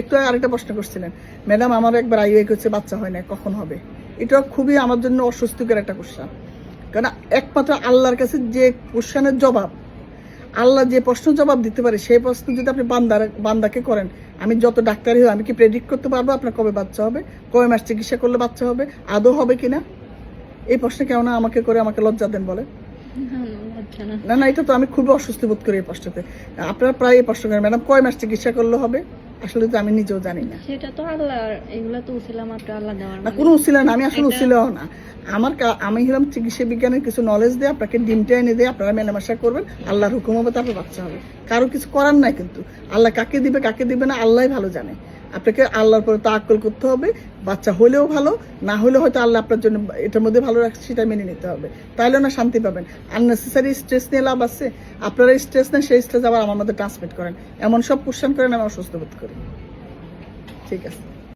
একটু আরেকটা প্রশ্ন করছিলেন ম্যাডাম, আমার একবার আইওআই করছে, বাচ্চা হয় না, কখন হবে? এটা খুবই আমার জন্য অস্বস্তিকর একটা কোশ্চেন। কারণ একমাত্র আল্লাহর কাছে যে কোশ্চেনের জবাব, আল্লাহ যে প্রশ্ন জবাব দিতে পারে, সেই প্রশ্ন যদি আপনি বান্দাকে করেন, আমি যত ডাক্তারই হই, আমি কি প্রেডিক্ট করতে পারবো আপনার কবে বাচ্চা হবে, কবে মাস চিকিৎসা করলে বাচ্চা হবে, আদৌ হবে কিনা? এই প্রশ্ন কেন না আমাকে করে আমাকে লজ্জা দেন বলে? না না, এটা তো আমি খুবই অস্বস্তি বোধ করি এই প্রশ্নতে। আপনারা প্রায় এই প্রশ্ন করেন, ম্যাডাম কয় মাস চিকিৎসা করলে হবে? আসলে তো আমি নিজেও জানি না। সেটা তো আল্লাহ, এগুলো তো উসিলা মাত্র আল্লাহ দেওয়ার না, কোনো উসিলা না, আমি আসলে উসিলাও না। আমি হলাম চিকিৎসা বিজ্ঞানের কিছু নলেজ দিয়ে আপনাকে ডিমটা এনে দিয়ে আপনারা মেলামেশা করবেন, আল্লাহর হুকুম হবে, তারপর বাচ্চা হবে। কারো কিছু করার নাই, কিন্তু আল্লাহ কাকে দিবে কাকে দিবে না আল্লাহই ভালো জানে। আপনাকে আল্লাহর পরে তাওয়াক্কুল করতে হবে। বাচ্চা হলেও ভালো, না হলেও হয়তো আল্লাহ আপনার জন্য এটার মধ্যে ভালো রাখছে, সেটা মেনে নিতে হবে। তাইলে না শান্তি পাবেন। আননেসেসারি স্ট্রেস নিয়ে লাভ আছে? আপনারা স্ট্রেস নেন, সেই স্ট্রেস আবার আমার মধ্যে ট্রান্সমিট করেন, এমন সব কোশ্চেন করেন, আমি অসুস্থ বোধ করি। ঠিক আছে।